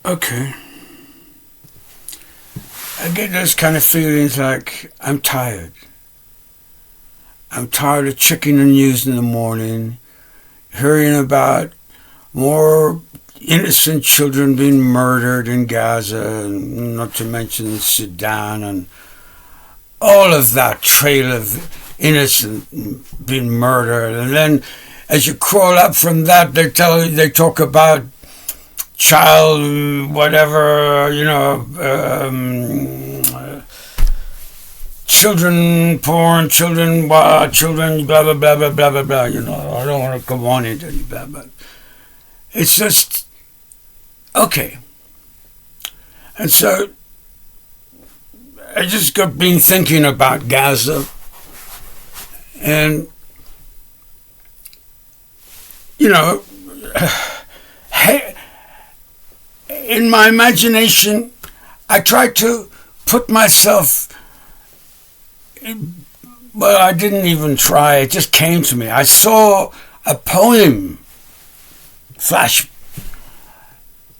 Okay. I get those kind of feelings like I'm tired. I'm tired of checking the news in the morning, hearing about more innocent children being murdered in Gaza, and not to mention Sudan, and all of that trail of innocent being murdered. And then as you crawl up from that, they talk about child whatever, children porn, children blah blah blah blah blah blah blah. I don't want to come on into any blah, but it's just okay. And so I just got been thinking about Gaza, and in my imagination, I tried to put myself. Well, I didn't even try. It just came to me. I saw a poem flash,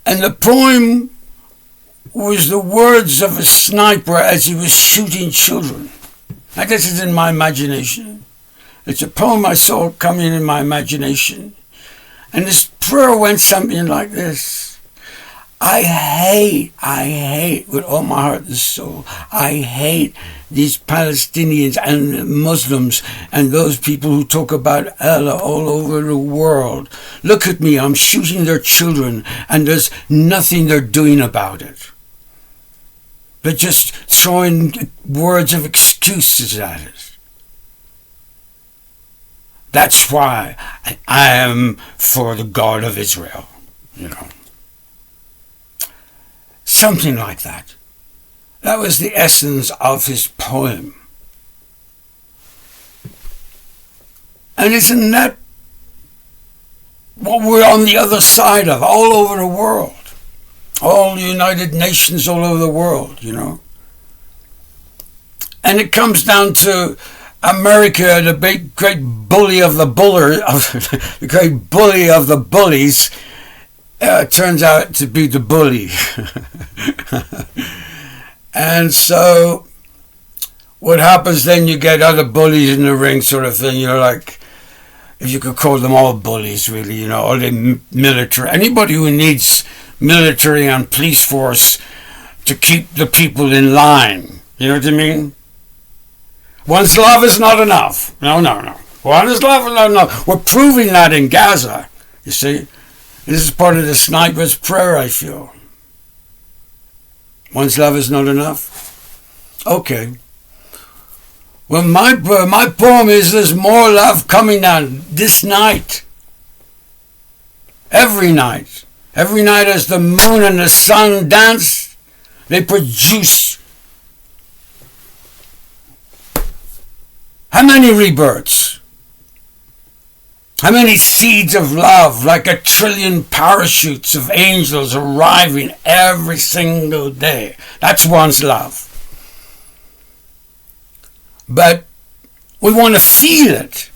and the poem was the words of a sniper as he was shooting children. Now, this is in my imagination. It's a poem I saw coming in my imagination. And this prayer went something like this. I hate with all my heart and soul, I hate these Palestinians and Muslims and those people who talk about Allah all over the world. Look at me, I'm shooting their children and there's nothing they're doing about it. They're just throwing words of excuses at it. That's why I am for the God of Israel, Something like that. That was the essence of his poem. And isn't that what we're on the other side of, all over the world? All the United Nations all over the world, And it comes down to America, the big, great bully of the the great bully of the bullies, turns out to be the bully. And so what happens then, you get other bullies in the ring sort of thing, like, if you could call them all bullies really, all the military, anybody who needs military and police force to keep the people in line, you know what I mean? One's love is not enough. No. One's love is not enough. We're proving that in Gaza, you see. This is part of the sniper's prayer, I feel. One's love is not enough? Okay. Well, my poem is there's more love coming down this night. Every night. Every night as the moon and the sun dance, they produce how many rebirths? How many seeds of love, like 1 trillion parachutes of angels arriving every single day? That's one's love. But we want to feel it.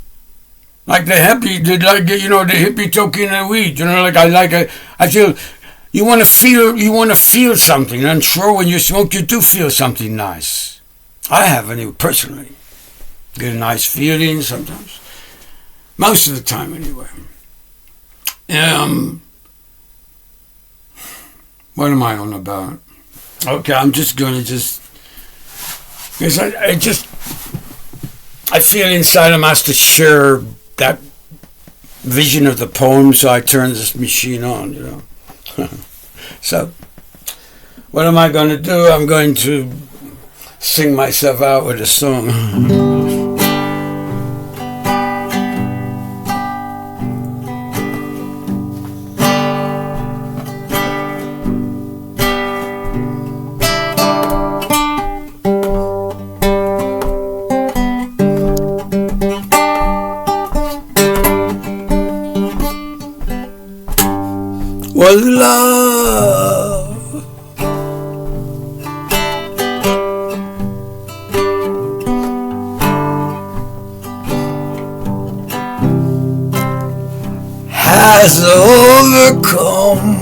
Like the hippie, the hippie token of weed. I feel you want to feel something. And sure, when you smoke, you do feel something nice. I have, anyway, personally. Get a nice feeling sometimes. Most of the time, anyway. What am I on about? Okay, I'm just going to because I feel inside I'm asked to share that vision of the poem, so I turn this machine on, So, what am I going to do? I'm going to sing myself out with a song. Well, love has overcome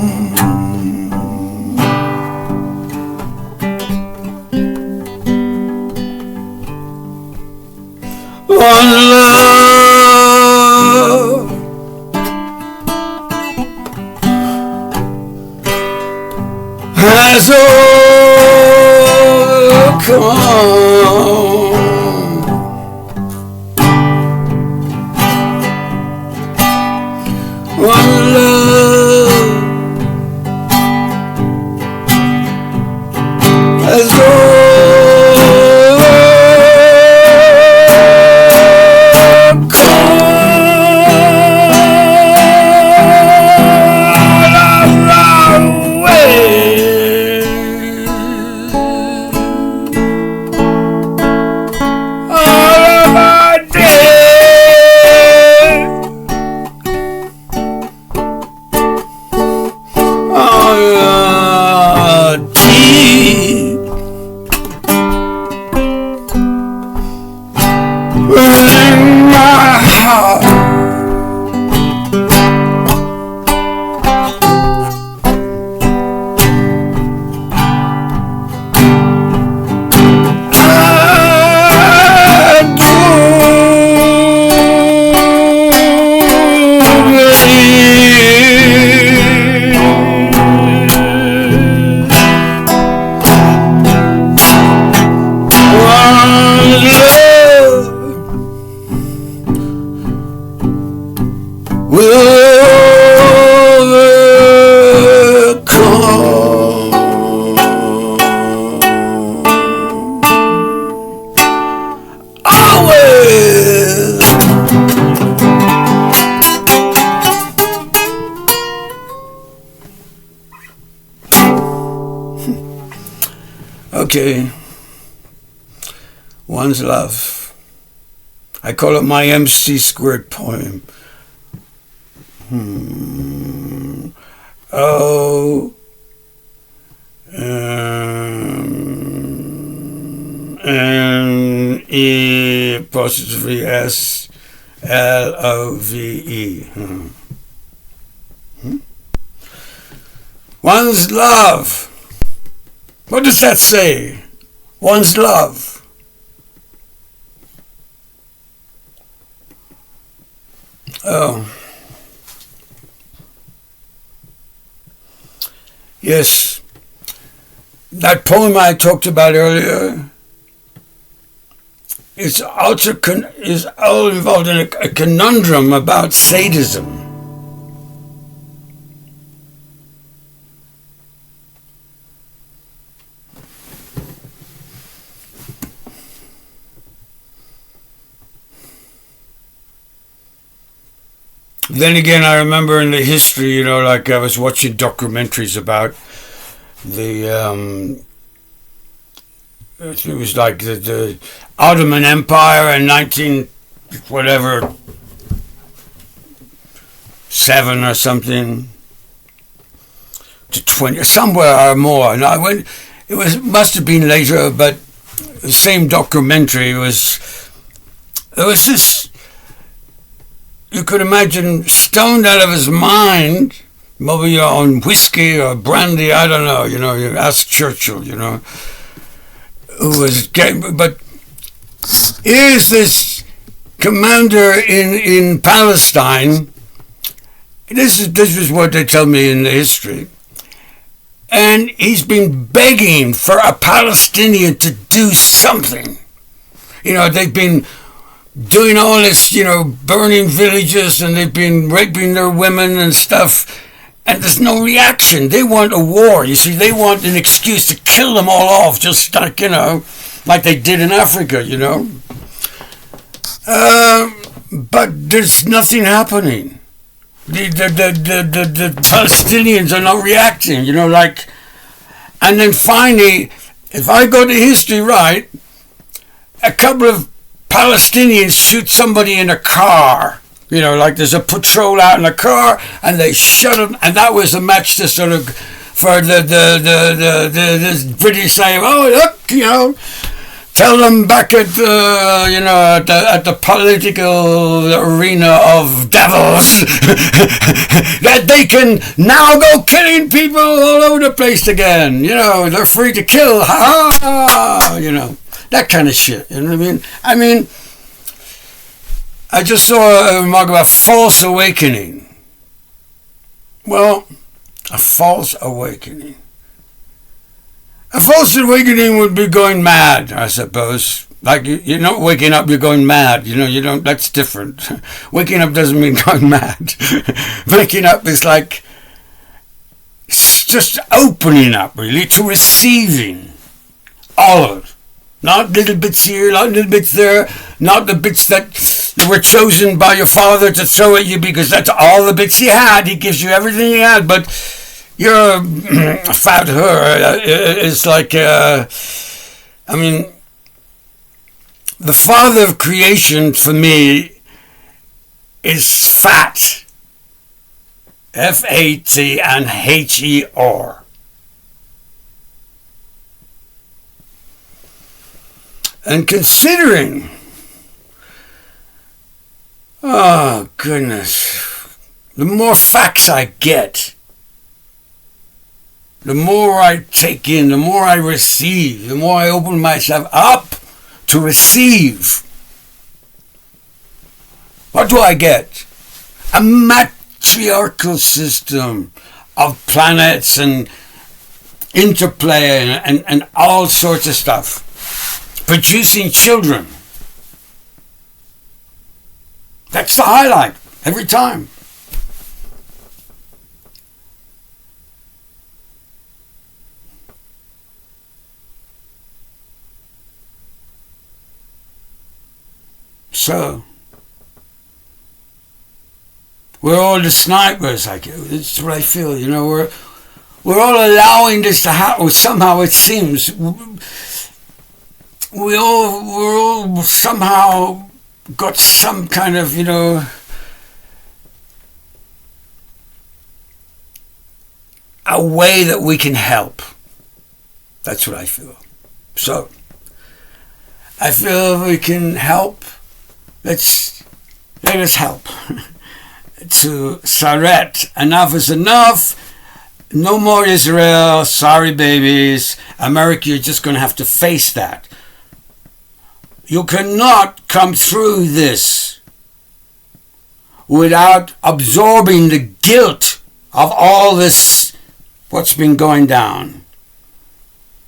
has all come. One love has all come away. All of my days, all your teeth within my heart. I do will overcome always. Okay. One's love. I call it my MC Squared poem. O N E apostrophe S L O V E. One's love. What does that say? One's love. Oh. Yes. That poem I talked about earlier is all involved in a conundrum about sadism. Then again, I remember in the history, like I was watching documentaries about the, it was like the Ottoman Empire in 7 or something, to 20, somewhere or more. And I went, must have been later, but the same documentary there was this, you could imagine, stoned out of his mind, maybe on whiskey or brandy, I don't know, you ask Churchill, who was gay, but here's this commander in Palestine. This is what they tell me in the history. And he's been begging for a Palestinian to do something. They've been doing all this, burning villages, and they've been raping their women and stuff, and there's no reaction. They want a war, you see. They want an excuse to kill them all off, just like, like they did in Africa, But there's nothing happening. The Palestinians are not reacting, and then finally, if I got the history right, a couple of Palestinians shoot somebody in a car, like there's a patrol out in a car, and they shot him, and that was a match to sort of, for the British saying, oh, look, tell them back at at the political arena of Davos that they can now go killing people all over the place again. They're free to kill. Ha ha. That kind of shit. You know what I mean? I just saw a remark about false awakening. Well, a false awakening. A false awakening would be going mad, I suppose. Like, you're not waking up, you're going mad. You don't, that's different. Waking up doesn't mean going mad. Waking up is like just opening up, really, to receiving all of it. Not little bits here, not little bits there, not the bits that were chosen by your father to throw at you because that's all the bits he had. He gives you everything he had, but your fat her is like, the father of creation for me is fat. F-A-T and H-E-R. And considering, oh goodness, the more facts I get, the more I take in, the more I receive, the more I open myself up to receive. What do I get? A matriarchal system of planets and interplay and all sorts of stuff. Producing children. That's the highlight every time. So, we're all the snipers. That's what I feel. We're all allowing this to happen. Somehow it seems we're all somehow got some kind of a way that we can help. That's what I feel. So, I feel we can help. Let us help. To Saret, enough is enough. No more Israel. Sorry, babies. America, you're just going to have to face that. You cannot come through this without absorbing the guilt of all this, what's been going down.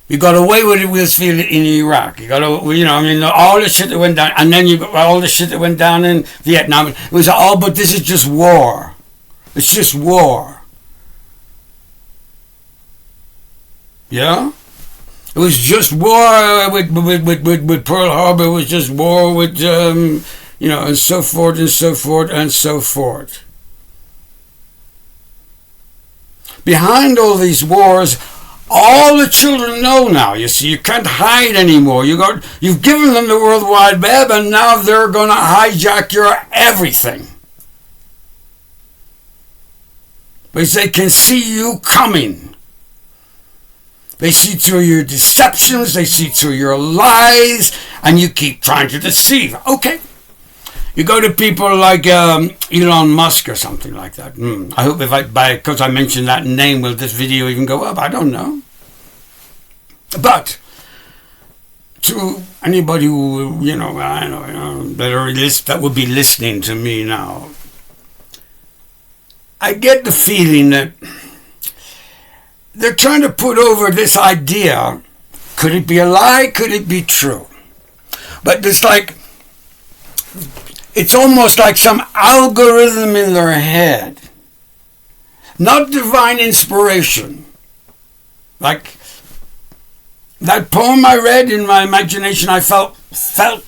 You got away with it with in Iraq. You got all the shit that went down, and then you got all the shit that went down in Vietnam. It was all, but this is just war. It's just war. Yeah? It was just war with Pearl Harbor. It was just war with, and so forth and so forth and so forth. Behind all these wars, all the children know now. You see, you can't hide anymore. You've given them the World Wide Web, and now they're going to hijack your everything. Because they can see you coming. They see through your deceptions, they see through your lies, and you keep trying to deceive. Okay. You go to people like Elon Musk or something like that. I hope because I mentioned that name, will this video even go up? I don't know. But to anybody who, that would be listening to me now, I get the feeling that they're trying to put over this idea. Could it be a lie? Could it be true? But it's almost like some algorithm in their head. Not divine inspiration. Like that poem I read in my imagination, I felt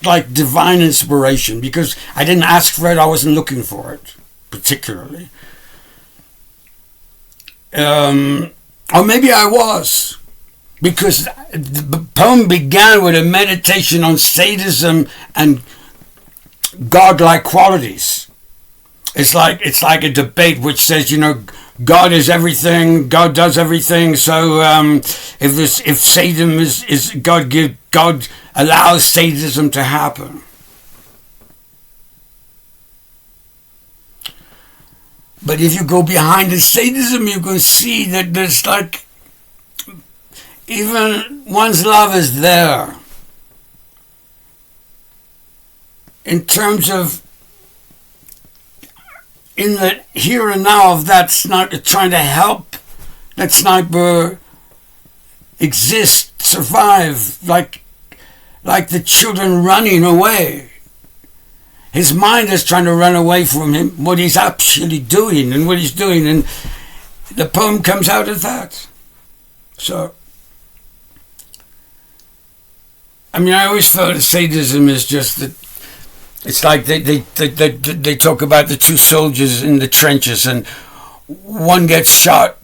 like divine inspiration because I didn't ask for it. I wasn't looking for it, particularly. Or maybe I was, because the poem began with a meditation on sadism and godlike qualities. It's like a debate which says, God is everything, God does everything. So if sadism is God allows sadism to happen. But if you go behind the sadism, you can see that there's even one's love is there. In terms of, in the here and now of that sniper trying to help that sniper exist, survive, like the children running away. His mind is trying to run away from him, what he's actually doing and what he's doing, and the poem comes out of that. So, I mean, I always felt that sadism is just that it's like they talk about the two soldiers in the trenches, and one gets shot,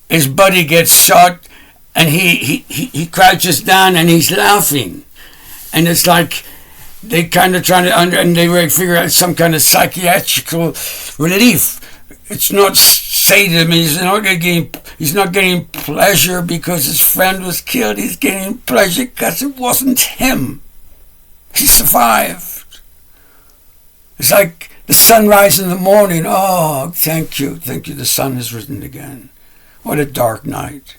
his buddy gets shot, and he crouches down and he's laughing, and it's like they kind of trying to and they figure out some kind of psychiatrical relief. It's not sadism. He's not getting pleasure because his friend was killed. He's getting pleasure because it wasn't him. He survived. It's like the sunrise in the morning. Oh, thank you. The sun has risen again. What a dark night.